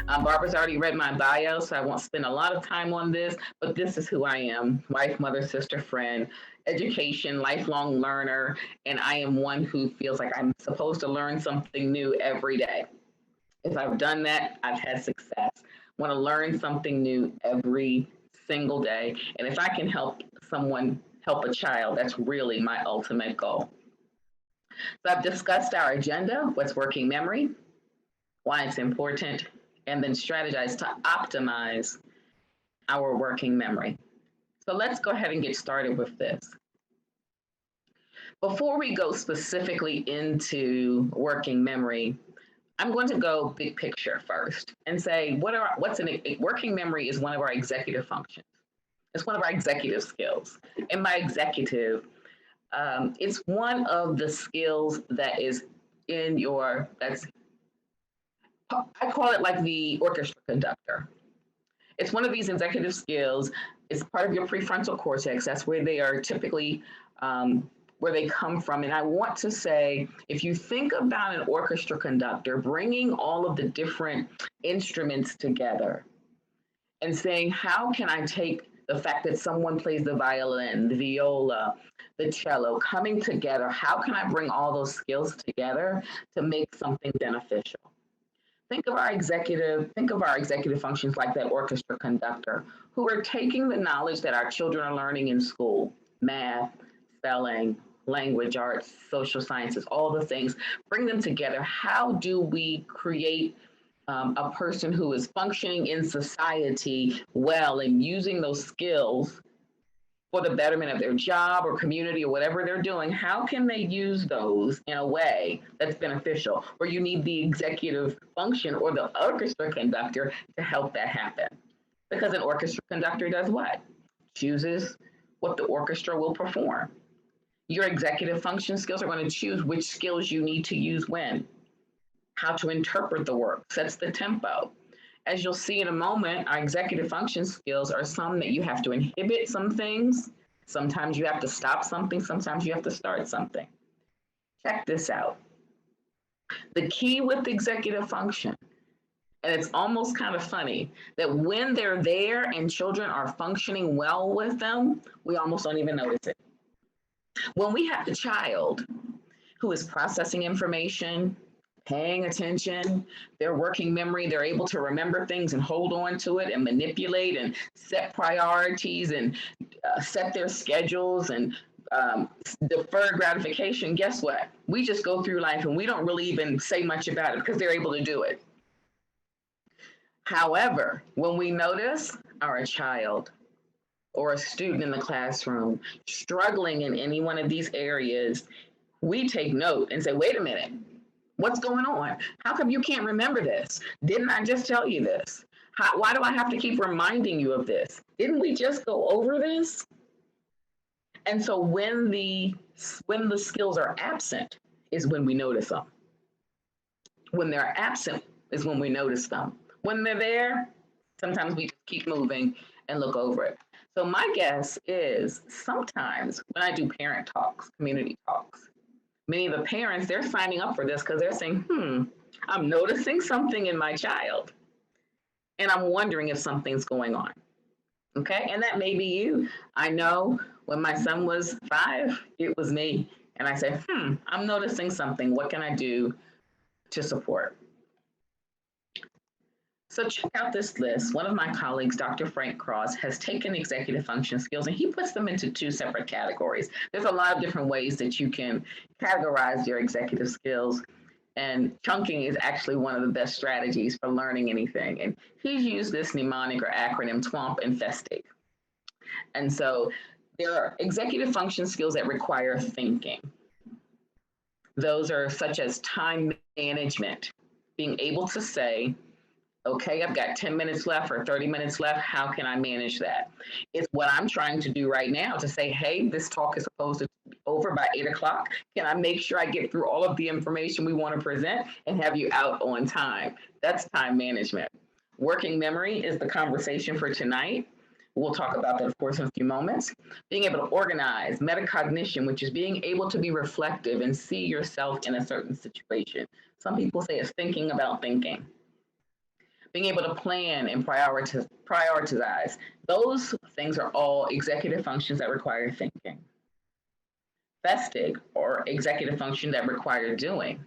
Barbara's already read my bio, so I won't spend a lot of time on this, but this is who I am: wife, mother, sister, friend, education, lifelong learner, and I am one who feels like I'm supposed to learn something new every day. If I've done that, I've had success. Want to learn something new every single day. And if I can help someone help a child, that's really my ultimate goal. So I've discussed our agenda, what's working memory, why it's important, and then strategize to optimize our working memory. So let's go ahead and get started with this. Before we go specifically into working memory, I'm going to go big picture first and say what's an working memory is one of our executive functions. It's one of our executive skills. In my executive, it's one of the skills that is in your that's I call it like the orchestra conductor. It's one of these executive skills. It's part of your prefrontal cortex. That's where they are typically, where they come from. And I want to say, if you think about an orchestra conductor bringing all of the different instruments together and saying, how can I take the fact that someone plays the violin, the viola, the cello, coming together, how can I bring all those skills together to make something beneficial? Think of our executive functions like that orchestra conductor who are taking the knowledge that our children are learning in school, math, spelling, language arts, social sciences, all the things, bring them together. How do we create a person who is functioning in society well and using those skills for the betterment of their job or community or whatever they're doing? How can they use those in a way that's beneficial? Or you need the executive function or the orchestra conductor to help that happen. Because an orchestra conductor does what? Chooses what the orchestra will perform. Your executive function skills are going to choose which skills you need to use when, how to interpret the work, sets the tempo. As you'll see in a moment, our executive function skills are some that you have to inhibit some things. Sometimes you have to stop something. Sometimes you have to start something. Check this out. The key with executive function, and it's almost kind of funny, that when they're there and children are functioning well with them, we almost don't even notice it. When we have a child who is processing information, paying attention, their working memory, they're able to remember things and hold on to it and manipulate and set priorities and set their schedules and defer gratification. Guess what? We just go through life and we don't really even say much about it because they're able to do it. However, when we notice our child or a student in the classroom struggling in any one of these areas, we take note and say, wait a minute, what's going on? How come you can't remember this? Didn't I just tell you this? Why do I have to keep reminding you of this? Didn't we just go over this? And so when the skills are absent is when we notice them. When they're absent is when we notice them. When they're there, sometimes we just keep moving and look over it. So my guess is sometimes when I do parent talks, community talks, many of the parents, they're signing up for this because they're saying, I'm noticing something in my child. And I'm wondering if something's going on. Okay. And that may be you. I know when my son was 5, it was me. And I said, I'm noticing something. What can I do to support? So check out this list. One of my colleagues, Dr. Frank Cross, has taken executive function skills and he puts them into 2 separate categories. There's a lot of different ways that you can categorize your executive skills. And chunking is actually one of the best strategies for learning anything. And he's used this mnemonic or acronym TWOMP and FESTIG. And so there are executive function skills that require thinking. Those are such as time management, being able to say, okay, I've got 10 minutes left or 30 minutes left. How can I manage that? It's what I'm trying to do right now to say, hey, this talk is supposed to be over by 8 o'clock. Can I make sure I get through all of the information we want to present and have you out on time? That's time management. Working memory is the conversation for tonight. We'll talk about that, of course, in a few moments. Being able to organize, metacognition, which is being able to be reflective and see yourself in a certain situation. Some people say it's thinking about thinking. being able to plan and prioritize. Those things are all executive functions that require thinking. Festive or executive function that require doing.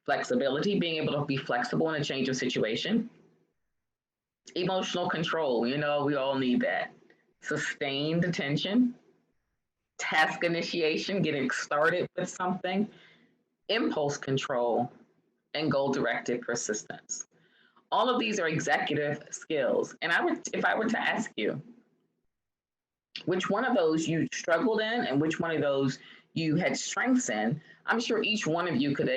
Flexibility, being able to be flexible in a change of situation. Emotional control, we all need that. Sustained attention, task initiation, getting started with something, impulse control, and goal directed persistence. All of these are executive skills. And if I were to ask you, which one of those you struggled in and which one of those you had strengths in, I'm sure each one of you could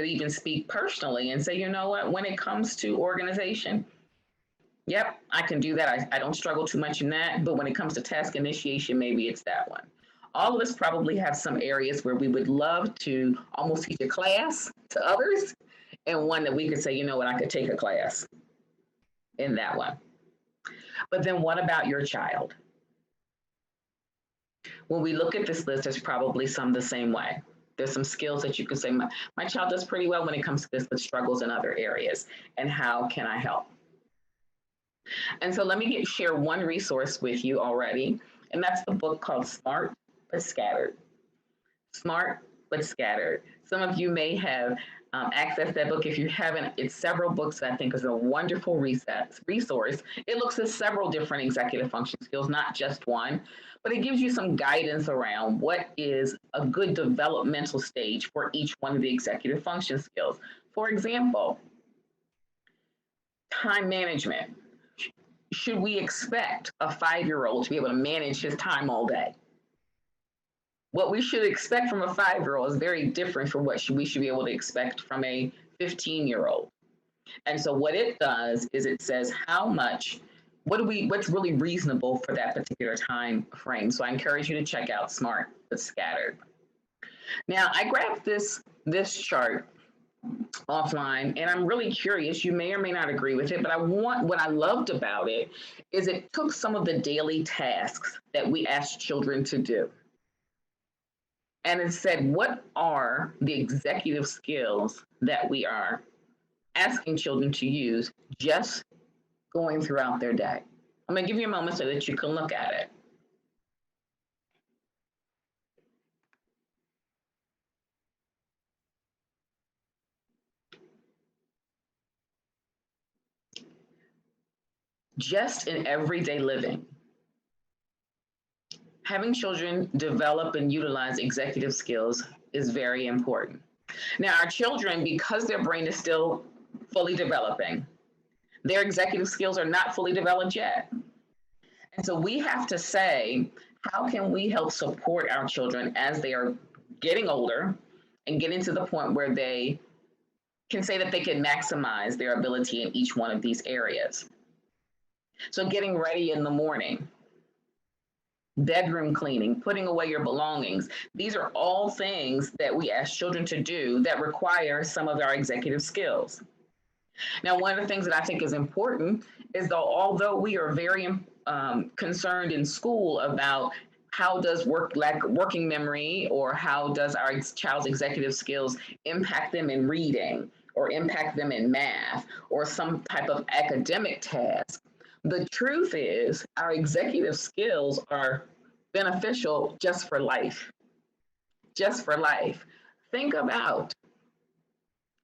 even speak personally and say, you know what, when it comes to organization, yep, I can do that. I don't struggle too much in that. But when it comes to task initiation, maybe it's that one. All of us probably have some areas where we would love to almost teach a class to others, and one that we could say, you know what, I could take a class in that one. But then what about your child? When we look at this list, there's probably some the same way. There's some skills that you could say, my child does pretty well when it comes to this, but struggles in other areas. And how can I help? And so let me share one resource with you already, and that's the book called Smart but Scattered. Smart but Scattered. Some of you may have accessed that book. If you haven't, it's several books that I think is a wonderful resource. It looks at several different executive function skills, not just one, but it gives you some guidance around what is a good developmental stage for each one of the executive function skills. For example, time management. Should we expect a 5-year-old to be able to manage his time all day? What we should expect from a 5-year-old is very different from what we should be able to expect from a 15-year-old. And so what it does is it says how much, what's really reasonable for that particular time frame. So I encourage you to check out Smart but Scattered. Now I grabbed this chart offline, and I'm really curious. You may or may not agree with it, but what I loved about it is it took some of the daily tasks that we asked children to do. And it said, what are the executive skills that we are asking children to use just going throughout their day? I'm going to give you a moment so that you can look at it. Just in everyday living, having children develop and utilize executive skills is very important. Now, our children, because their brain is still fully developing, their executive skills are not fully developed yet. And so we have to say, how can we help support our children as they are getting older and getting to the point where they can say that they can maximize their ability in each one of these areas? So getting ready in the morning, bedroom cleaning, putting away your belongings. These are all things that we ask children to do that require some of our executive skills. Now, one of the things that I think is important is although we are very concerned in school about how does working memory or how does our child's executive skills impact them in reading or impact them in math or some type of academic task, the truth is our executive skills are beneficial just for life. Just for life. Think about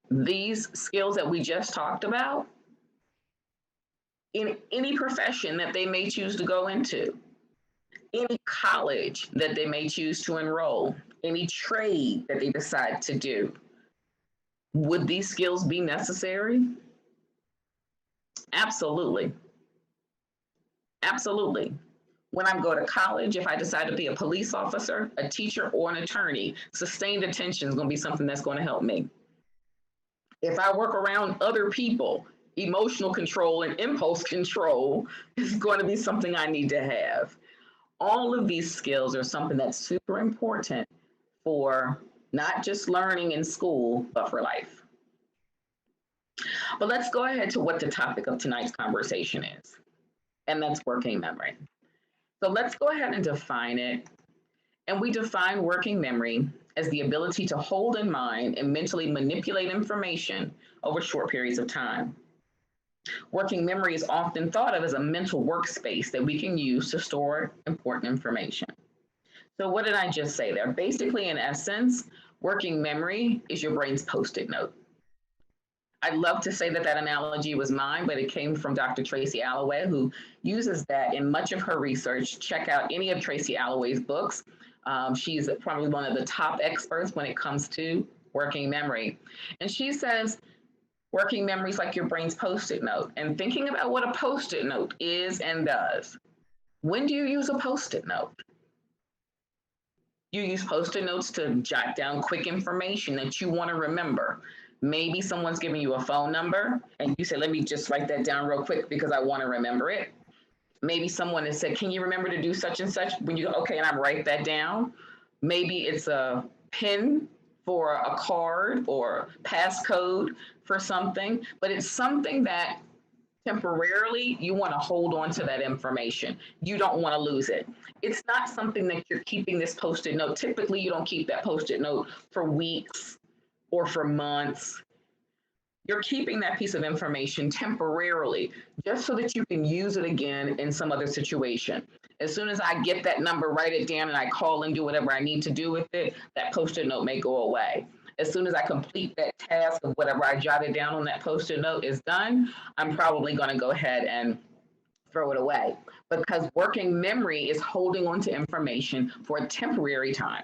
these skills that we just talked about in any profession that they may choose to go into, any college that they may choose to enroll, any trade that they decide to do. Would these skills be necessary? Absolutely. Absolutely. When I go to college, if I decide to be a police officer, a teacher, or an attorney, sustained attention is going to be something that's going to help me. If I work around other people, emotional control and impulse control is going to be something I need to have. All of these skills are something that's super important for not just learning in school, but for life. But let's go ahead to what the topic of tonight's conversation is, and that's working memory. So let's go ahead and define it. And we define working memory as the ability to hold in mind and mentally manipulate information over short periods of time. Working memory is often thought of as a mental workspace that we can use to store important information. So, what did I just say there? Basically, in essence, working memory is your brain's post it note. I'd love to say that that analogy was mine, but it came from Dr. Tracy Alloway, who uses that in much of her research. Check out any of Tracy Alloway's books. She's probably one of the top experts when it comes to working memory. And she says working memory is like your brain's post it note. And thinking about what a post it note is and does. When do you use a post it note? You use post it notes to jot down quick information that you want to remember. Maybe someone's giving you a phone number and you say, let me just write that down real quick because I want to remember it. Maybe someone has said, can you remember to do such and such? When you go, okay, and I write that down. Maybe it's a pin for a card or passcode for something, but it's something that temporarily you want to hold on to that information. You don't want to lose it. It's not something that you're keeping this post-it note. Typically, you don't keep that post-it note for weeks or for months. You're keeping that piece of information temporarily just so that you can use it again in some other situation. As soon as I get that number, write it down, and I call and do whatever I need to do with it, that post-it note may go away. As soon as I complete that task of whatever I jotted down on that post-it note is done, I'm probably going to go ahead and throw it away, because working memory is holding on to information for a temporary time.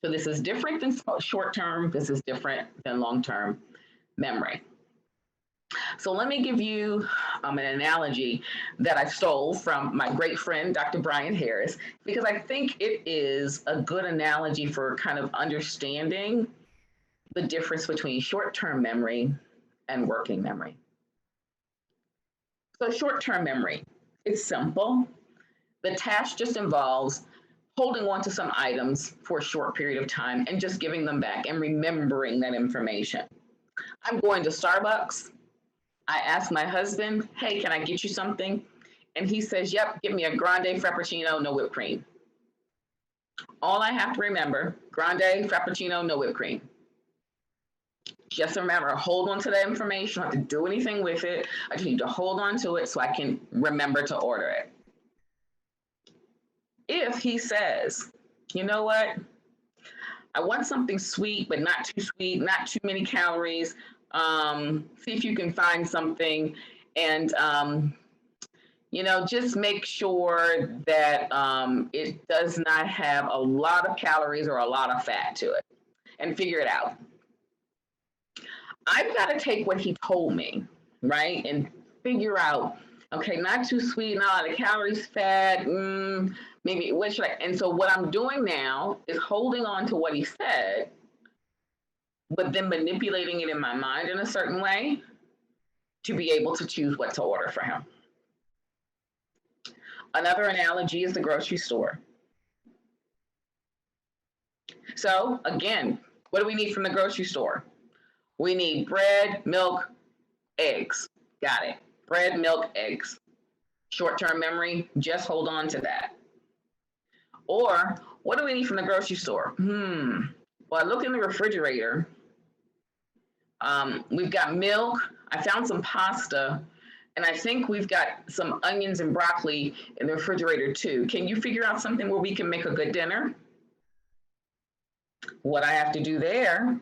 So this is different than short-term. This is different than long-term memory. So let me give you an analogy that I stole from my great friend, Dr. Brian Harris, because I think it is a good analogy for kind of understanding the difference between short-term memory and working memory. So short-term memory, it's simple. The task just involves holding on to some items for a short period of time and just giving them back and remembering that information. I'm going to Starbucks. I ask my husband, hey, can I get you something? And he says, yep, give me a grande frappuccino, no whipped cream. All I have to remember, grande frappuccino, no whipped cream. Just remember, hold on to that information. I don't have to do anything with it. I just need to hold on to it so I can remember to order it. If he says, you know what? I want something sweet, but not too sweet, not too many calories. See if you can find something and, just make sure that it does not have a lot of calories or a lot of fat to it, and figure it out. I've got to take what he told me, right, and figure out, okay, not too sweet, not a lot of calories, fat, maybe what should I? And so what I'm doing now is holding on to what he said, but then manipulating it in my mind in a certain way to be able to choose what to order for him. Another analogy is the grocery store. So again, what do we need from the grocery store? We need bread, milk, eggs. Got it. Bread, milk, eggs. Short-term memory, just hold on to that. Or what do we need from the grocery store? Well, I look in the refrigerator. We've got milk. I found some pasta, and I think we've got some onions and broccoli in the refrigerator too. Can you figure out something where we can make a good dinner? What I have to do there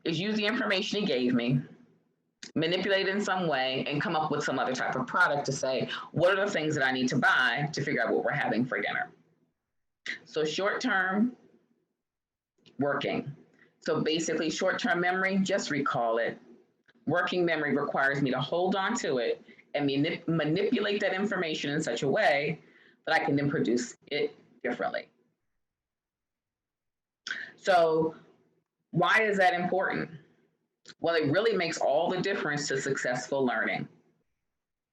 is use the information he gave me, manipulate it in some way, and come up with some other type of product to say, what are the things that I need to buy to figure out what we're having for dinner? So short-term, working. So basically short-term memory, just recall it. Working memory requires me to hold on to it and manipulate that information in such a way that I can then produce it differently. So why is that important? Well, it really makes all the difference to successful learning.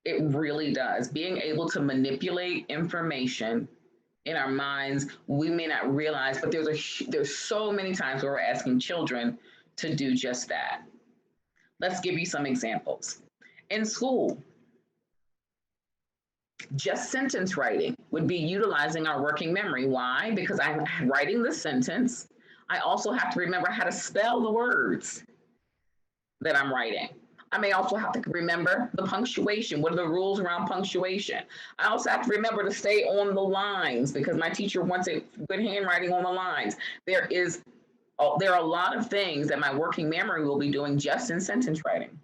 It really does. Being able to manipulate information in our minds, we may not realize, but there's so many times where we're asking children to do just that. Let's give you some examples. In school, just sentence writing would be utilizing our working memory. Why? Because I'm writing the sentence. I also have to remember how to spell the words that I'm writing. I may also have to remember the punctuation. What are the rules around punctuation? I also have to remember to stay on the lines because my teacher wants a good handwriting on the lines. There are a lot of things that my working memory will be doing just in sentence writing.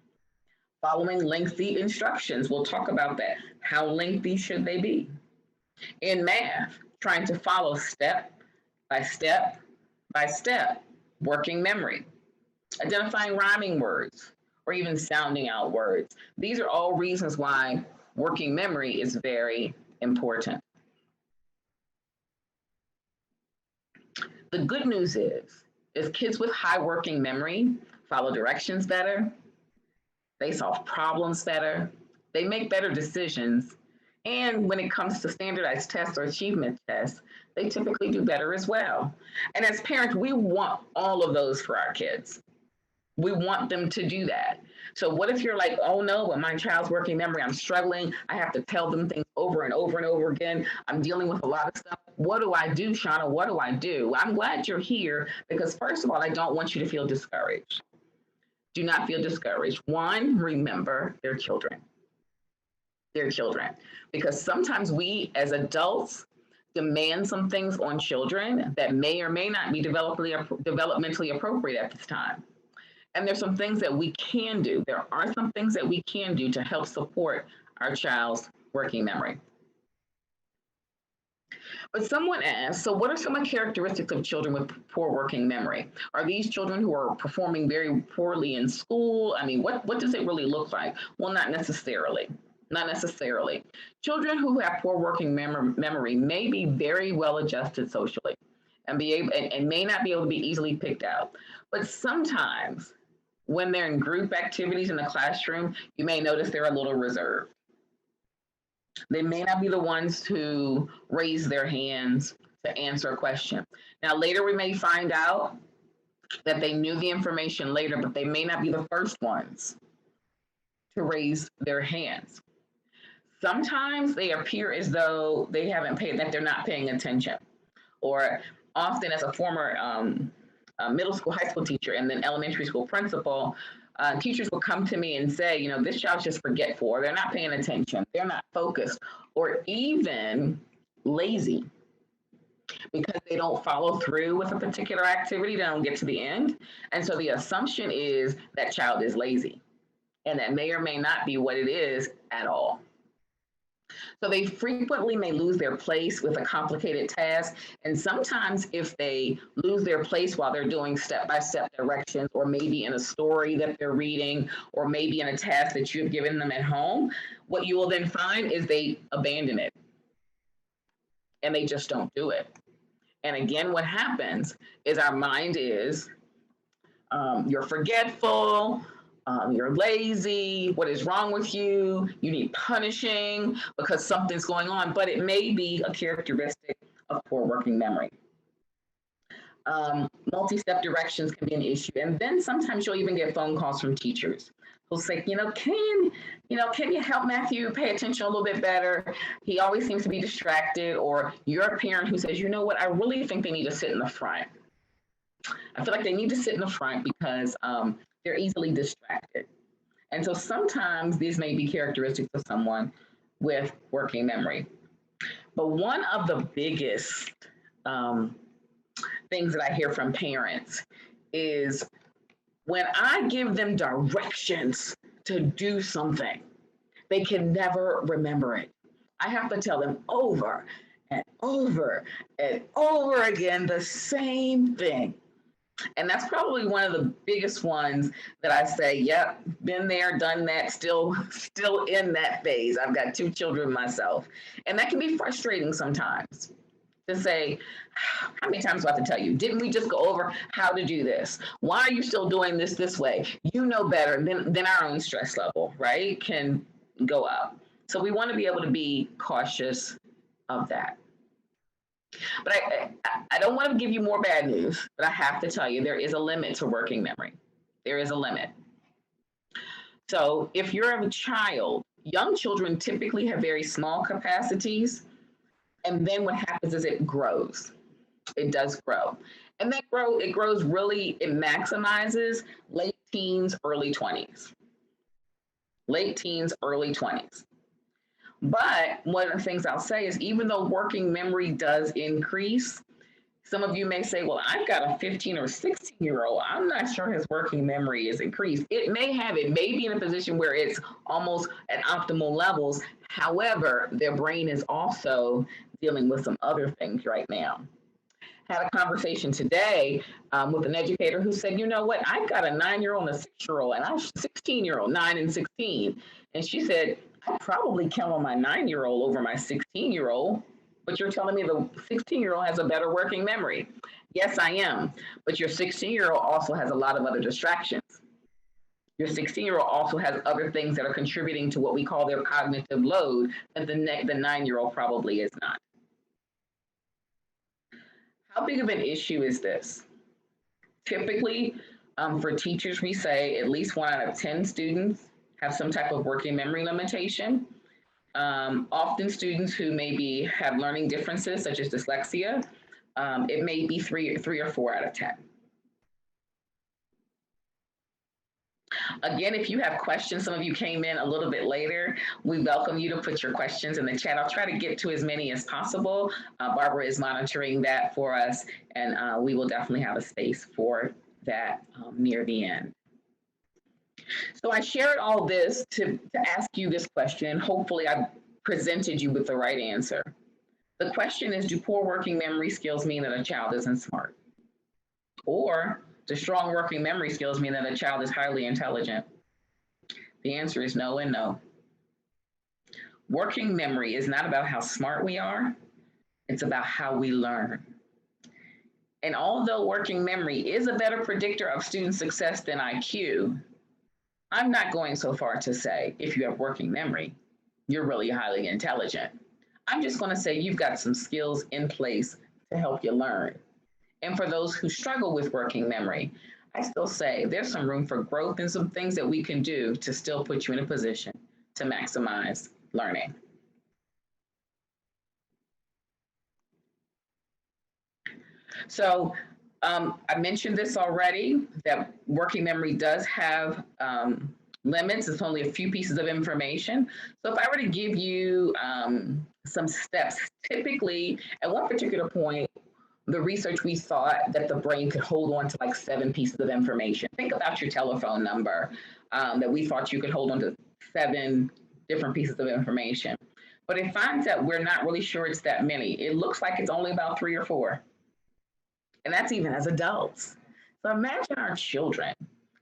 Following lengthy instructions, we'll talk about that. How lengthy should they be? In math, trying to follow step by step by step, working memory, identifying rhyming words, or even sounding out words. These are all reasons why working memory is very important. The good news is kids with high working memory follow directions better, they solve problems better, they make better decisions, and when it comes to standardized tests or achievement tests, they typically do better as well. And as parents, we want all of those for our kids. We want them to do that. So what if you're like, oh no, with my child's working memory, I'm struggling. I have to tell them things over and over and over again. I'm dealing with a lot of stuff. What do I do, Shauna? What do I do? Well, I'm glad you're here because first of all, I don't want you to feel discouraged. Do not feel discouraged. One, remember they're children. They're children. Because sometimes we as adults demand some things on children that may or may not be developmentally appropriate at this time. And there's some things that we can do. There are some things that we can do to help support our child's working memory. But someone asked, so what are some of the characteristics of children with poor working memory? Are these children who are performing very poorly in school? I mean, what does it really look like? Well, not necessarily. Not necessarily. Children who have poor working memory may be very well adjusted socially and be able and may not be able to be easily picked out. But sometimes when they're in group activities in the classroom, you may notice they're a little reserved. They may not be the ones who raise their hands to answer a question. Now, later we may find out that they knew the information later, but they may not be the first ones to raise their hands. Sometimes they appear as though they haven't paid, that they're not paying attention. Or often as a former middle school, high school teacher, and then elementary school principal, teachers will come to me and say, you know, this child's just forgetful, or they're not paying attention, they're not focused, or even lazy because they don't follow through with a particular activity, they don't get to the end. And so the assumption is that child is lazy, and that may or may not be what it is at all. So they frequently may lose their place with a complicated task. And sometimes if they lose their place while they're doing step-by-step directions, or maybe in a story that they're reading, or maybe in a task that you've given them at home, what you will then find is they abandon it and they just don't do it. And again, what happens is our mind is, you're forgetful, you're lazy, what is wrong with you? You need punishing because something's going on, but it may be a characteristic of poor working memory. Multi-step directions can be an issue. And then sometimes you'll even get phone calls from teachers who'll say, can you help Matthew pay attention a little bit better? He always seems to be distracted. Or you're a parent who says, you know what, I really think they need to sit in the front. I feel like they need to sit in the front because they're easily distracted. And so sometimes these may be characteristics of someone with working memory. But one of the biggest things that I hear from parents is when I give them directions to do something, they can never remember it. I have to tell them over and over and over again the same thing. And that's probably one of the biggest ones that I say, yep, been there, done that, still in that phase. I've got 2 children myself. And that can be frustrating sometimes to say, how many times do I have to tell you? Didn't we just go over how to do this? Why are you still doing this way? You know better than our own stress level, right? Can go up. So we want to be able to be cautious of that. But I don't want to give you more bad news, but I have to tell you, there is a limit to working memory. There is a limit. So if you're a child, young children typically have very small capacities. And then what happens is it grows. It does grow. And it grows really, it maximizes late teens, early 20s. late teens, early 20s. But one of the things I'll say is even though working memory does increase, some of you may say, well, I've got a 15 or 16-year-old. I'm not sure his working memory is increased. It may be in a position where it's almost at optimal levels. However, their brain is also dealing with some other things right now. Had a conversation today with an educator who said, you know what, I've got a 9-year-old and a 6-year-old, and I'm a 16-year-old, 9 and 16. And she said, I probably count on my 9-year-old over my 16-year-old, but you're telling me the 16-year-old has a better working memory. Yes, I am. But your 16-year-old also has a lot of other distractions. Your 16-year-old also has other things that are contributing to what we call their cognitive load that the 9-year-old probably is not. How big of an issue is this? Typically, for teachers, we say at least 1 out of 10 students have some type of working memory limitation. Often students who maybe have learning differences, such as dyslexia, it may be 3 or 4 out of 10. Again, if you have questions, some of you came in a little bit later, we welcome you to put your questions in the chat. I'll try to get to as many as possible. Barbara is monitoring that for us, and we will definitely have a space for that near the end. So I shared all this to ask you this question. Hopefully I presented you with the right answer. The question is, do poor working memory skills mean that a child isn't smart? Or do strong working memory skills mean that a child is highly intelligent? The answer is no and no. Working memory is not about how smart we are, it's about how we learn. And although working memory is a better predictor of student success than IQ, I'm not going so far to say if you have working memory, you're really highly intelligent. I'm just going to say you've got some skills in place to help you learn. And for those who struggle with working memory, I still say there's some room for growth and some things that we can do to still put you in a position to maximize learning. So I mentioned this already, that working memory does have limits. It's only a few pieces of information. So if I were to give you some steps, typically at one particular point, the research, we thought that the brain could hold on to like 7 pieces of information. Think about your telephone number, that we thought you could hold on to 7 different pieces of information. But it finds that we're not really sure it's that many. It looks like it's only about 3 or 4. And that's even as adults. So imagine our children.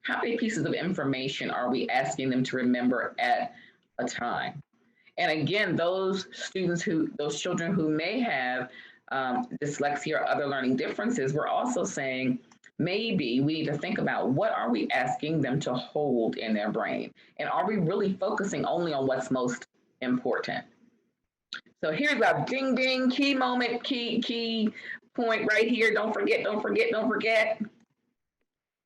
How many pieces of information are we asking them to remember at a time? And again, those children who may have dyslexia or other learning differences, we're also saying maybe we need to think about what are we asking them to hold in their brain? And are we really focusing only on what's most important? So here's a ding, ding, key moment, key point right here. Don't forget.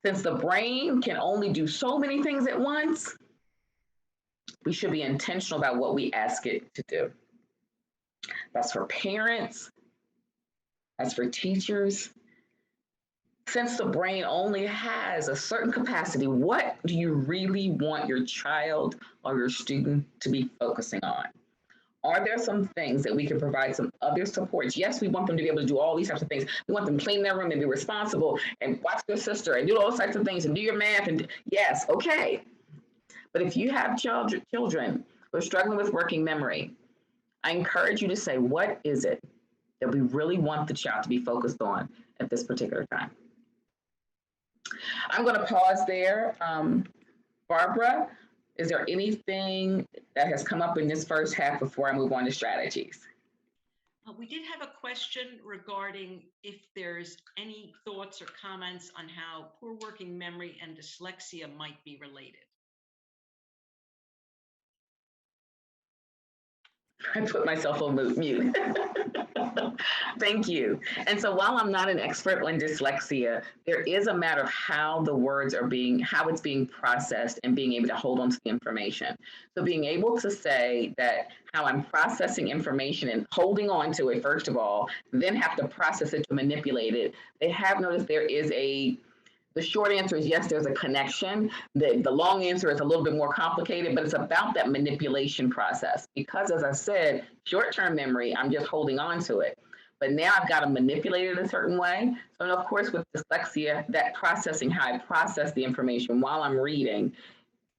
Since the brain can only do so many things at once, we should be intentional about what we ask it to do. That's for parents. That's for teachers. Since the brain only has a certain capacity, what do you really want your child or your student to be focusing on? Are there some things that we can provide some other supports? Yes, we want them to be able to do all these types of things. We want them to clean their room and be responsible and watch their sister and do all those types of things and do your math. And yes, okay. But if you have children who are struggling with working memory, I encourage you to say, what is it that we really want the child to be focused on at this particular time? I'm going to pause there. Barbara, is there anything that has come up in this first half before I move on to strategies? We did have a question regarding if there's any thoughts or comments on how poor working memory and dyslexia might be related. I put myself on mute. Thank you. And so while I'm not an expert on dyslexia, there is a matter of how the words are how it's being processed and being able to hold on to the information. So being able to say that how I'm processing information and holding on to it, first of all, then have to process it to manipulate it. They have noticed there is a The short answer is yes, there's a connection. The long answer is a little bit more complicated, but it's about that manipulation process. Because as I said, short-term memory, I'm just holding on to it. But now I've got to manipulate it a certain way. So, and of course, with dyslexia, that processing, how I process the information while I'm reading,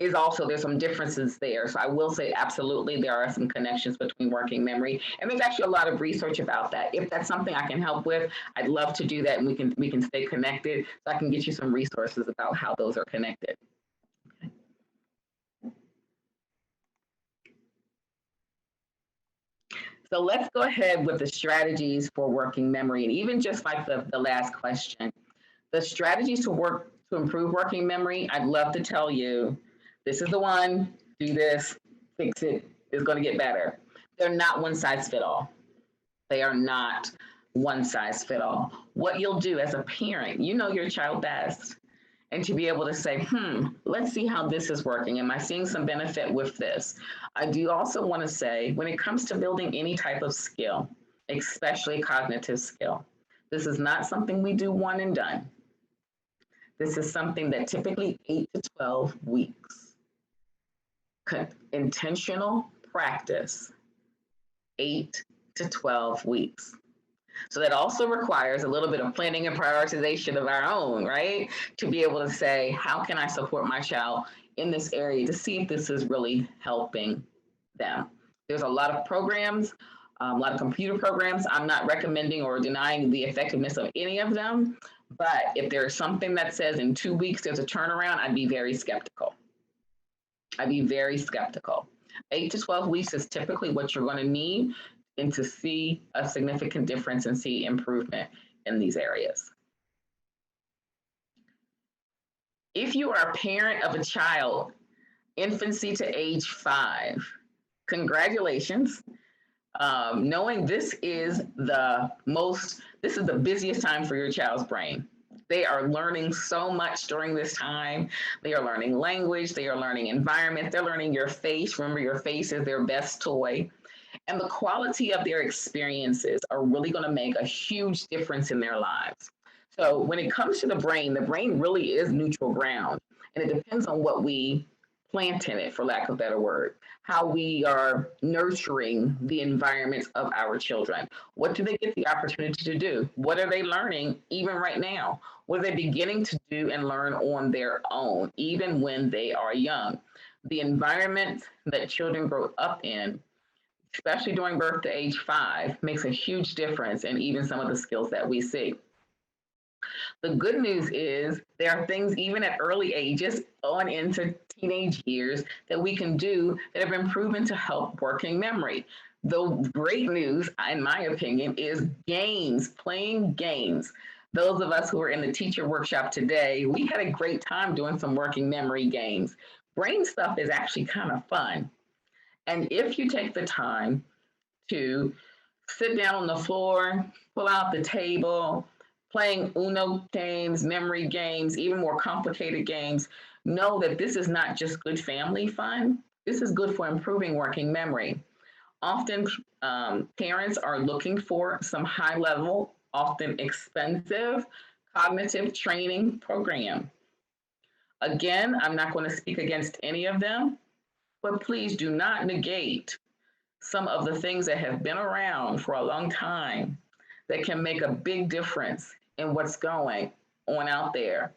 is also, there's some differences there. So I will say absolutely there are some connections between working memory, and there's actually a lot of research about that. If that's something I can help with, I'd love to do that, and we can stay connected so I can get you some resources about how those are connected. So let's go ahead with the strategies for working memory, and even just like the last question, the strategies to improve working memory, I'd love to tell you, this is the one, do this, fix it, it's going to get better. They're not one size fit all. They are not one size fit all. What you'll do as a parent, you know your child best. And to be able to say, let's see how this is working. Am I seeing some benefit with this? I do also want to say, when it comes to building any type of skill, especially cognitive skill, this is not something we do one and done. This is something that typically 8 to 12 weeks. Intentional practice, 8 to 12 weeks. So that also requires a little bit of planning and prioritization of our own, right? To be able to say, how can I support my child in this area to see if this is really helping them? There's a lot of programs, a lot of computer programs. I'm not recommending or denying the effectiveness of any of them, but if there's something that says in 2 weeks there's a turnaround, I'd be very skeptical. 8 to 12 weeks is typically what you're going to need and to see a significant difference and see improvement in these areas. If you are a parent of a child, infancy to age 5, congratulations. Knowing this is the busiest time for your child's brain. They are learning so much during this time. They are learning language, they are learning environment, they're learning your face. Remember, your face is their best toy. And the quality of their experiences are really going to make a huge difference in their lives. So when it comes to the brain really is neutral ground. And it depends on what we plant in it, for lack of a better word, how we are nurturing the environment of our children. What do they get the opportunity to do? What are they learning even right now? What are they beginning to do and learn on their own, even when they are young? The environment that children grow up in, especially during birth to age 5, makes a huge difference in even some of the skills that we see. The good news is there are things even at early ages on into teenage years that we can do that have been proven to help working memory. The great news, in my opinion, is games, playing games. Those of us who are in the teacher workshop today, we had a great time doing some working memory games. Brain stuff is actually kind of fun. And if you take the time to sit down on the floor, pull out the table, playing Uno games, memory games, even more complicated games, know that this is not just good family fun. This is good for improving working memory. Often parents are looking for some high level, often expensive cognitive training program. Again, I'm not going to speak against any of them, but please do not negate some of the things that have been around for a long time that can make a big difference in what's going on out there.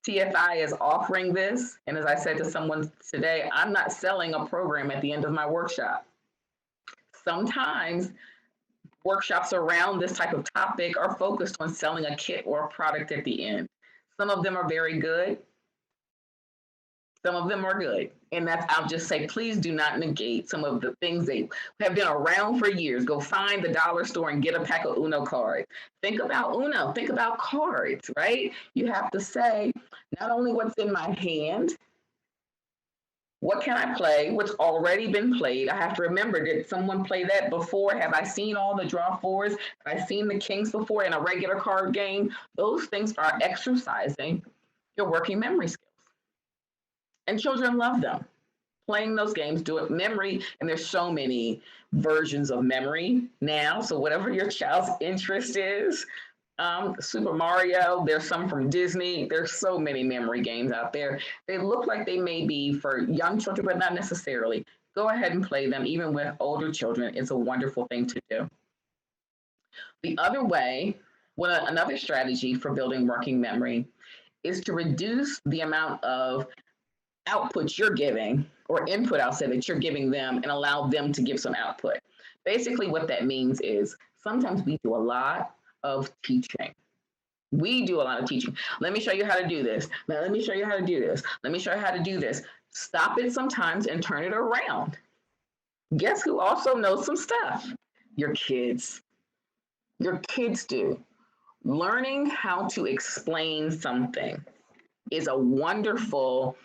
TFI is offering this, and as I said to someone today, I'm not selling a program at the end of my workshop. Sometimes workshops around this type of topic are focused on selling a kit or a product at the end. Some of them are very good. Some of them are good. And I'll just say, please do not negate some of the things that have been around for years. Go find the dollar store and get a pack of Uno cards. Think about Uno, think about cards, right? You have to say, not only what's in my hand, what can I play? What's already been played? I have to remember, did someone play that before? Have I seen all the draw fours? Have I seen the kings before in a regular card game? Those things are exercising your working memory skills. And children love them. Playing those games, do it memory, and there's so many versions of memory now. So whatever your child's interest is, Super Mario, there's some from Disney. There's so many memory games out there. They look like they may be for young children, but not necessarily. Go ahead and play them, even with older children. It's a wonderful thing to do. The other way, another strategy for building working memory is to reduce the amount of output you're giving, or input, I'll say, that you're giving them, and allow them to give some output. Basically, what that means is sometimes we do a lot of teaching. We do a lot of teaching. Let me show you how to do this. Now, let me show you how to do this. Let me show you how to do this. Stop it sometimes and turn it around. Guess who also knows some stuff? Your kids. Your kids do. Learning how to explain something is a wonderful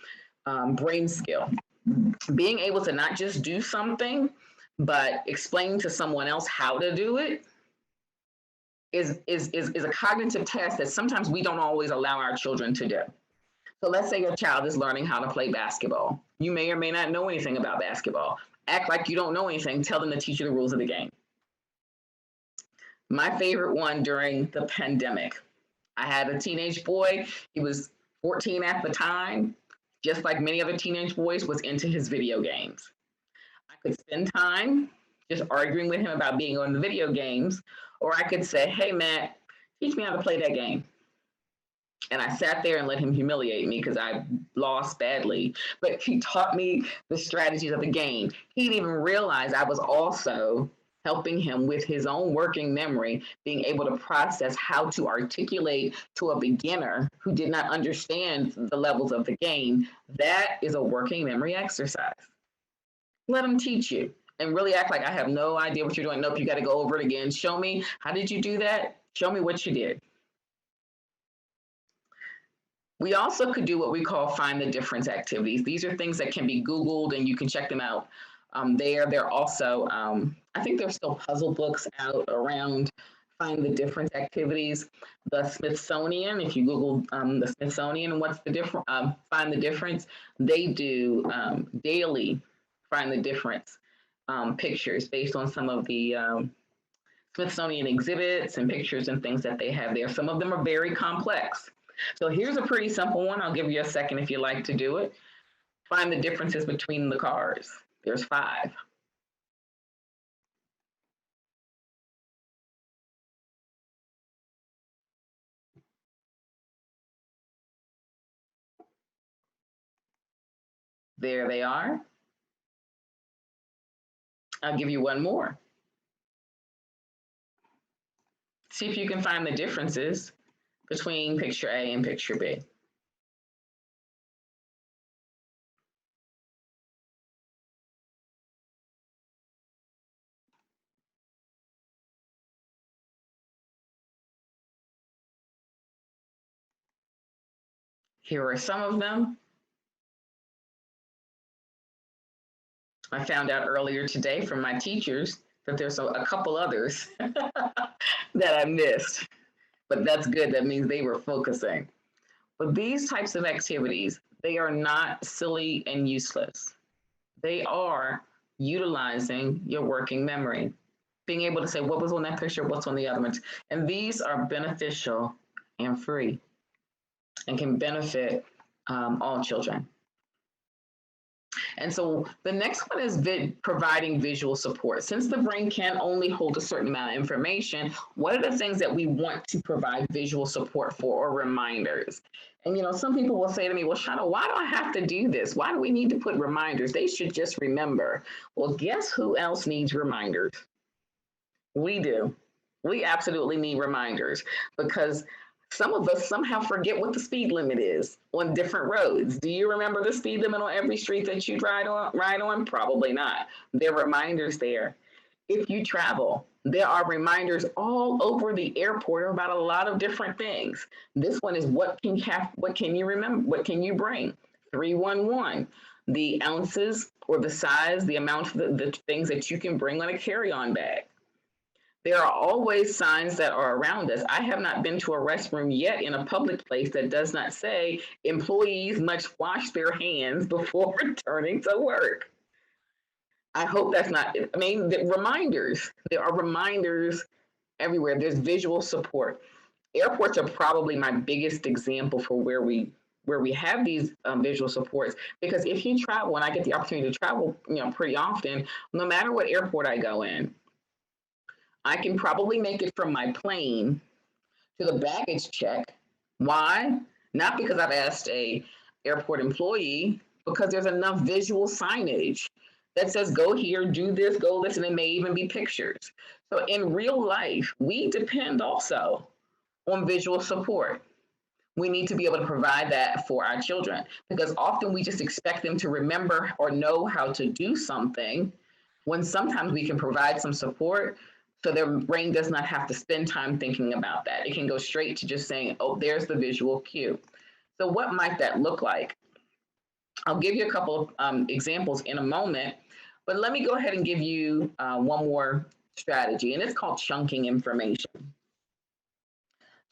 brain skill. Being able to not just do something, but explain to someone else how to do it is a cognitive task that sometimes we don't always allow our children to do. So let's say your child is learning how to play basketball. You may or may not know anything about basketball. Act like you don't know anything. Tell them to teach you the rules of the game. My favorite one during the pandemic, I had a teenage boy. He was 14 at the time. Just like many other teenage boys, was into his video games. I could spend time just arguing with him about being on the video games, or I could say, hey, Matt, teach me how to play that game. And I sat there and let him humiliate me because I lost badly. But he taught me the strategies of the game. He didn't even realize I was also helping him with his own working memory, being able to process how to articulate to a beginner who did not understand the levels of the game. That is a working memory exercise. Let him teach you and really act like I have no idea what you're doing. Nope, you got to go over it again. Show me, how did you do that? Show me what you did. We also could do what we call find the difference activities. These are things that can be Googled and you can check them out there. They're also, I think there's still puzzle books out around find the difference activities. The Smithsonian, if you Google the Smithsonian, what's the difference, find the difference, they do daily find the difference pictures based on some of the Smithsonian exhibits and pictures and things that they have there. Some of them are very complex. So here's a pretty simple one. I'll give you a second if you like to do it. Find the differences between the cars. There's 5. There they are. I'll give you one more. See if you can find the differences between picture A and picture B. Here are some of them. I found out earlier today from my teachers that there's a couple others that I missed, but that's good. That means they were focusing. But these types of activities, they are not silly and useless. They are utilizing your working memory, being able to say what was on that picture, what's on the other ones. And these are beneficial and free and can benefit all children. And so the next one is providing visual support. Since the brain can only hold a certain amount of information, what are the things that we want to provide visual support for, or reminders? And, some people will say to me, well, Shauna, why do I have to do this? Why do we need to put reminders? They should just remember. Well, guess who else needs reminders? We do. We absolutely need reminders, because some of us somehow forget what the speed limit is on different roads. Do you remember the speed limit on every street that you ride on? Probably not. There are reminders there. If you travel, there are reminders all over the airport about a lot of different things. This one is what can you remember? What can you bring? 311, the ounces or the size, the amount of the things that you can bring on a carry-on bag. There are always signs that are around us. I have not been to a restroom yet in a public place that does not say employees must wash their hands before returning to work. I hope that's not, the reminders. There are reminders everywhere. There's visual support. Airports are probably my biggest example for where we have these visual supports, because if you travel, and I get the opportunity to travel, pretty often, no matter what airport I go in, I can probably make it from my plane to the baggage check. Why? Not because I've asked a airport employee, because there's enough visual signage that says go here, do this, go this, and it may even be pictures. So in real life, we depend also on visual support. We need to be able to provide that for our children, because often we just expect them to remember or know how to do something, when sometimes we can provide some support so their brain does not have to spend time thinking about that. It can go straight to just saying, oh, there's the visual cue. So what might that look like? I'll give you a couple of examples in a moment, but let me go ahead and give you one more strategy, and it's called chunking information.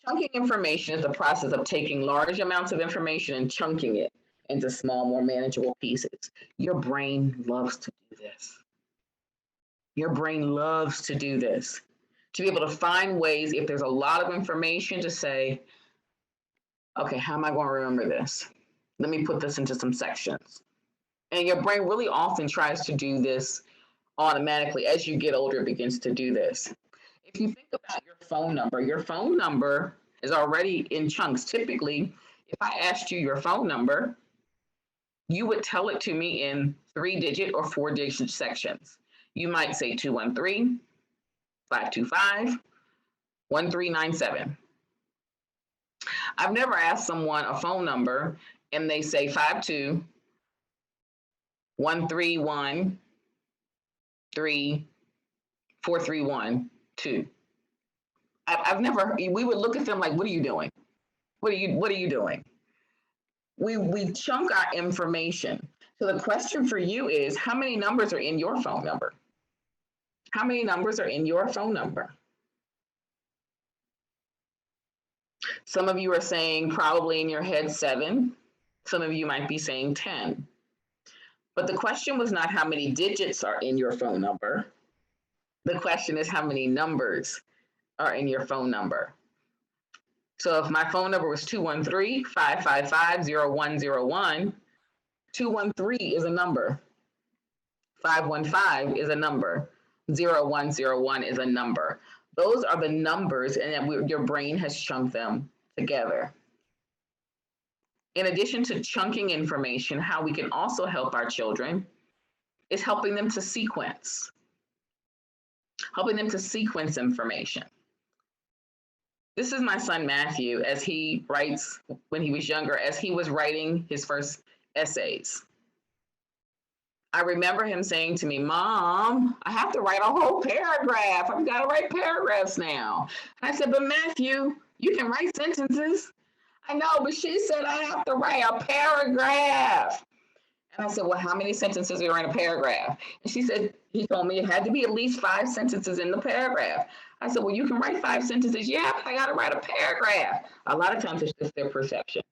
Chunking information is the process of taking large amounts of information and chunking it into small, more manageable pieces. Your brain loves to do this. Your brain loves to do this, to be able to find ways, if there's a lot of information, to say, okay, how am I going to remember this? Let me put this into some sections. And your brain really often tries to do this automatically. As you get older, it begins to do this. If you think about your phone number is already in chunks. Typically, if I asked you your phone number, you would tell it to me in 3-digit or 4-digit sections. You might say 213, 525, 1397. I've never asked someone a phone number and they say 52 131 3 431 2. I've never. We would look at them like, "What are you doing? What are you doing?" We chunk our information. So the question for you is, how many numbers are in your phone number? How many numbers are in your phone number? Some of you are saying probably in your head 7. Some of you might be saying 10. But the question was not how many digits are in your phone number. The question is how many numbers are in your phone number. So if my phone number was 213-555-0101, 213 is a number. 515 is a number. 0101 is a number. Those are the numbers, and your brain has chunked them together. In addition to chunking information, how we can also help our children is helping them to sequence information. This is my son, Matthew, as he writes when he was younger, as he was writing his first essays. I remember him saying to me, Mom, I have to write a whole paragraph. I've got to write paragraphs now. And I said, but Matthew, you can write sentences. I know, but she said I have to write a paragraph. And I said, well, how many sentences are in a paragraph? And he told me it had to be at least 5 sentences in the paragraph. I said, well, you can write 5 sentences. Yeah, but I got to write a paragraph. A lot of times it's just their perception.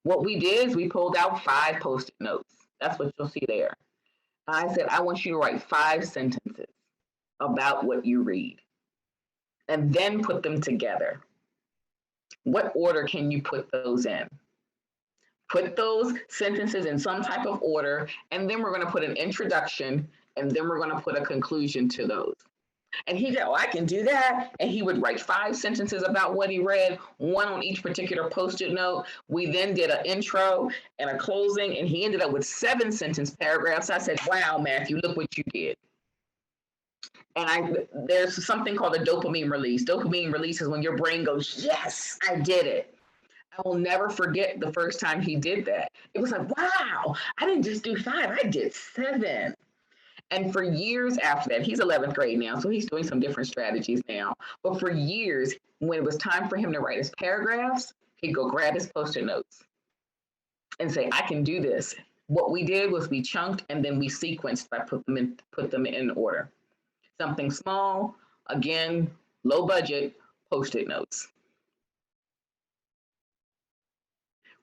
What we did is we pulled out 5 Post-it notes. That's what you'll see there. I said, I want you to write 5 sentences about what you read and then put them together. What order can you put those in? Put those sentences in some type of order, and then we're going to put an introduction, and then we're going to put a conclusion to those. And he said, oh, I can do that. And he would write 5 sentences about what he read, 1 on each particular Post-it note. We then did an intro and a closing, and he ended up with 7 sentence paragraphs. I said, wow, Matthew, look what you did. And there's something called a dopamine release. Dopamine release is when your brain goes, yes, I did it. I will never forget the first time he did that. It was like, wow, I didn't just do 5, I did 7. And for years after that, he's 11th grade now, so he's doing some different strategies now. But for years, when it was time for him to write his paragraphs, he'd go grab his Post-it notes and say, I can do this. What we did was we chunked and then we sequenced by put them in order. Something small, again, low budget, Post-it notes.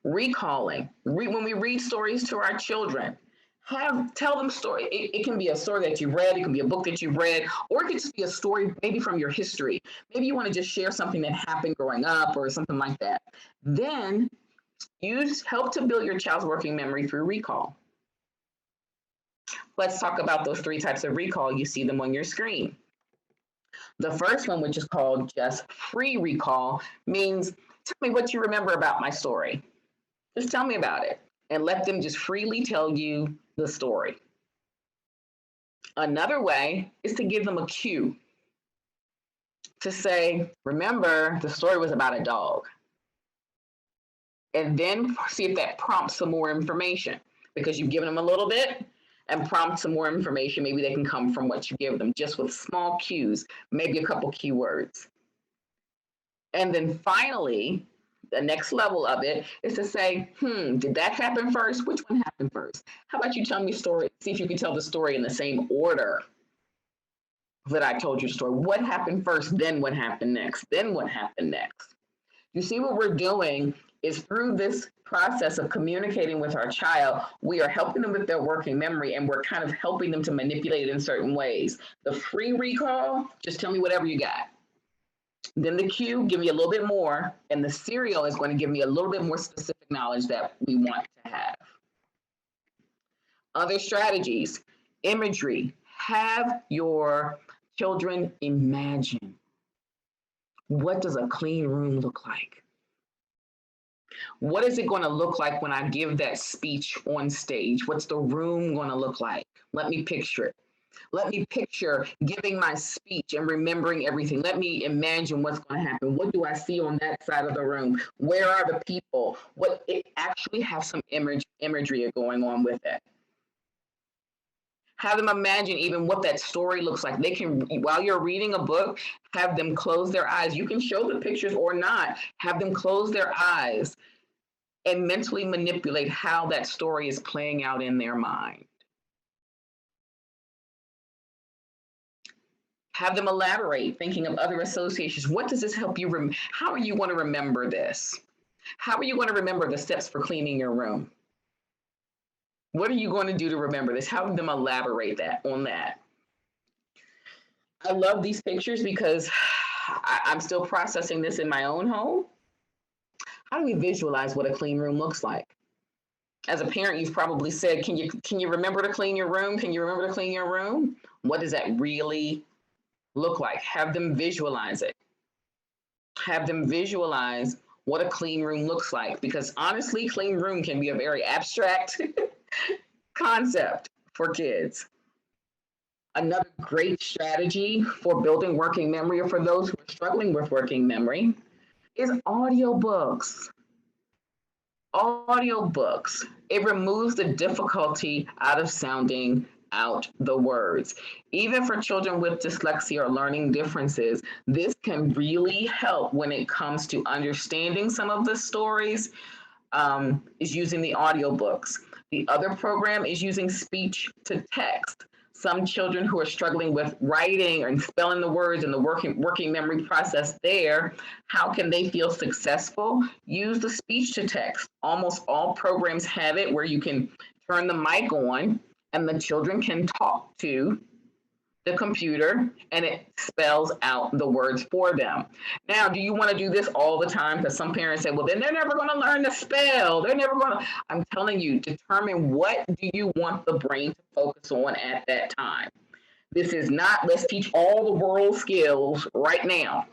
Recalling. When we read stories to our children, Tell them story. It can be a story that you read, it can be a book that you read, or it could just be a story maybe from your history. Maybe you want to just share something that happened growing up or something like that. Then help to build your child's working memory through recall. Let's talk about those three types of recall. You see them on your screen. The first one, which is called just free recall, means tell me what you remember about my story. Just tell me about it and let them just freely tell you the story. Another way is to give them a cue to say, remember, the story was about a dog. And then see if that prompts some more information, because you've given them a little bit and prompt some more information. Maybe they can come from what you give them, just with small cues, maybe a couple keywords. And then finally, the next level of it is to say, did that happen first? Which one happened first? How about you tell me a story? See if you can tell the story in the same order that I told you the story. What happened first, then what happened next, then what happened next? You see, what we're doing is through this process of communicating with our child, we are helping them with their working memory, and we're kind of helping them to manipulate it in certain ways. The free recall, just tell me whatever you got. Then the cue, give me a little bit more, and the serial is going to give me a little bit more specific knowledge that we want to have. Other strategies, imagery. Have your children imagine. What does a clean room look like? What is it going to look like when I give that speech on stage? What's the room going to look like? Let me picture it. Let me picture giving my speech and remembering everything. Let me imagine what's going to happen. What do I see on that side of the room? Where are the people? It actually has some imagery going on with it. Have them imagine even what that story looks like. They can, while you're reading a book, have them close their eyes. You can show the pictures or not. Have them close their eyes and mentally manipulate how that story is playing out in their mind. Have them elaborate, thinking of other associations. What does this help you? How are you going to remember this? How are you going to remember the steps for cleaning your room? What are you going to do to remember this? Have them elaborate on that. I love these pictures because I'm still processing this in my own home. How do we visualize what a clean room looks like? As a parent, you've probably said, can you remember to clean your room? Can you remember to clean your room? What does that really look like? Have them visualize it. Have them visualize what a clean room looks like, because honestly, clean room can be a very abstract concept for kids. Another great strategy for building working memory, or for those who are struggling with working memory, is audiobooks. Audiobooks. It removes the difficulty out of sounding out the words. Even for children with dyslexia or learning differences, this can really help when it comes to understanding some of the stories, is using the audiobooks. The other program is using speech to text. Some children who are struggling with writing and spelling the words and the working memory process there, how can they feel successful? Use the speech to text. Almost all programs have it where you can turn the mic on and the children can talk to the computer and it spells out the words for them. Now, do you want to do this all the time? Because some parents say, well, then they're never going to learn to spell. They're never going to. I'm telling you, determine what do you want the brain to focus on at that time. This is not, let's teach all the world skills right now.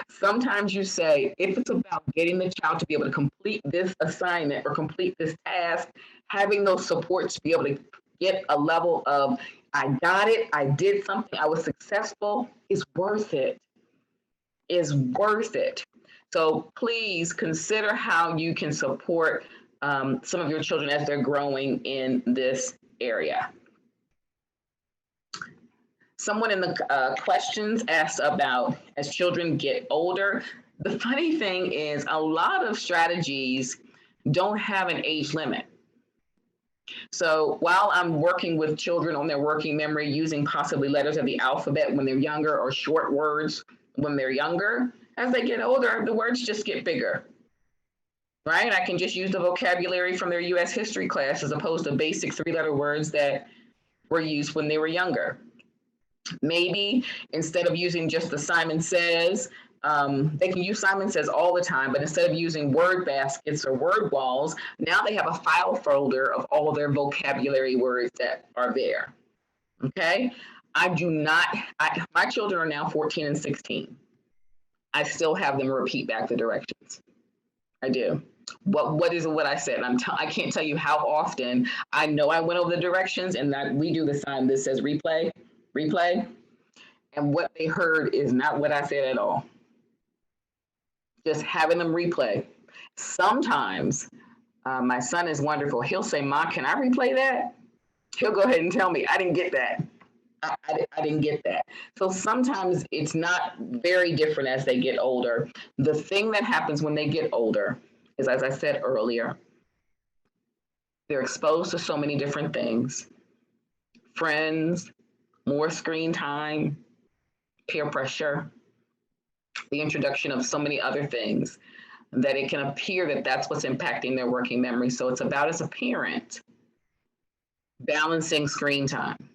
Sometimes you say, if it's about getting the child to be able to complete this assignment or complete this task, having those supports to be able to get a level of, I got it, I did something, I was successful, is worth it. Is worth it. So please consider how you can support some of your children as they're growing in this area. Someone in the questions asked about as children get older. The funny thing is a lot of strategies don't have an age limit. So while I'm working with children on their working memory using possibly letters of the alphabet when they're younger or short words when they're younger, as they get older, the words just get bigger. right? I can just use the vocabulary from their US history class as opposed to basic 3-letter words that were used when they were younger. Maybe instead of using just the Simon Says, they can use Simon Says all the time, but instead of using word baskets or word walls, now they have a file folder of all of their vocabulary words that are there. Okay? I do not, my children are now 14 and 16. I still have them repeat back the directions. I do. What is what I said? I can't tell you how often. I know I went over the directions and that we do the sign that says replay, and what they heard is not what I said at all. Just having them replay. Sometimes my son is wonderful. He'll say, "Ma, can I replay that?" He'll go ahead and tell me, "I didn't get that. I didn't get that." So sometimes it's not very different as they get older. The thing that happens when they get older is, as I said earlier, they're exposed to so many different things: friends, more screen time, peer pressure, the introduction of so many other things, that it can appear that that's what's impacting their working memory. So it's about, as a parent, balancing screen time,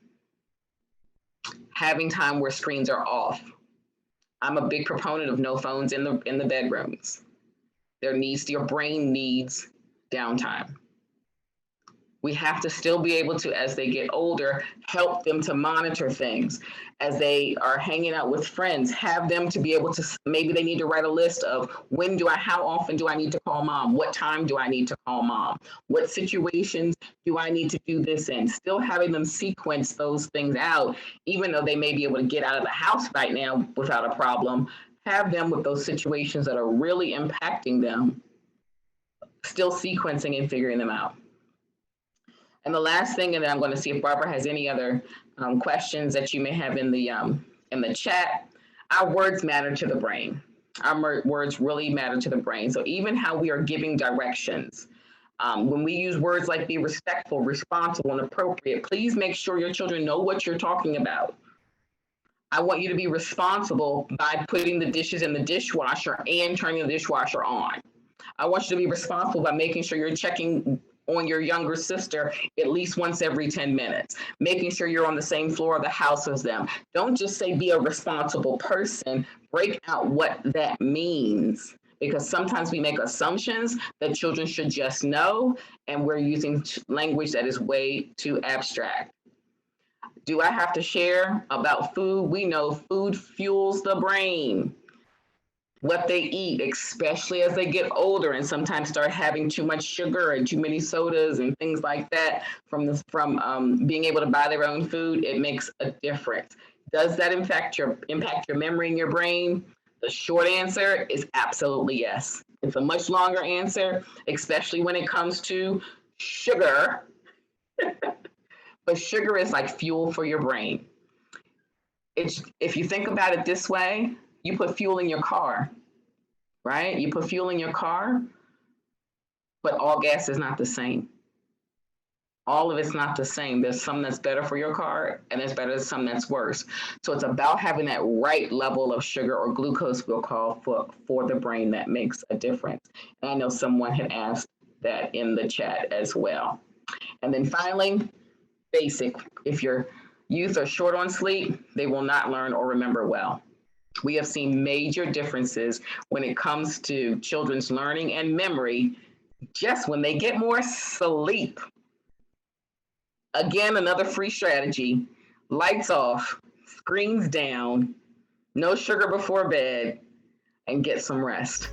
having time where screens are off. I'm a big proponent of no phones in the bedrooms. Your brain needs downtime. We have to still be able to, as they get older, help them to monitor things. As they are hanging out with friends, have them to be able to, maybe they need to write a list of how often do I need to call mom? What time do I need to call mom? What situations do I need to do this in? Still having them sequence those things out, even though they may be able to get out of the house right now without a problem, have them with those situations that are really impacting them, still sequencing and figuring them out. And the last thing, and then I'm going to see if Barbara has any other questions that you may have in the chat. Our words matter to the brain. Our words really matter to the brain. So even how we are giving directions, when we use words like be respectful, responsible, and appropriate, please make sure your children know what you're talking about. I want you to be responsible by putting the dishes in the dishwasher and turning the dishwasher on. I want you to be responsible by making sure you're checking on your younger sister at least once every 10 minutes, making sure you're on the same floor of the house as them. Don't just say be a responsible person, break out what that means, because sometimes we make assumptions that children should just know, and we're using language that is way too abstract. Do I have to share about food? We know food fuels the brain. What they eat, especially as they get older and sometimes start having too much sugar and too many sodas and things like that from being able to buy their own food, it makes a difference. Does that impact your memory and your brain? The short answer is absolutely yes. It's a much longer answer, especially when it comes to sugar. But sugar is like fuel for your brain. If you think about it this way, you put fuel in your car, right? You put fuel in your car, but all gas is not the same. All of it's not the same. There's some that's better for your car, and there's some that's worse. So it's about having that right level of sugar or glucose, we'll call, for the brain that makes a difference. And I know someone had asked that in the chat as well. And then finally, basic. If your youth are short on sleep, they will not learn or remember well. We have seen major differences when it comes to children's learning and memory just when they get more sleep. Again, another free strategy: lights off, screens down, no sugar before bed, and get some rest.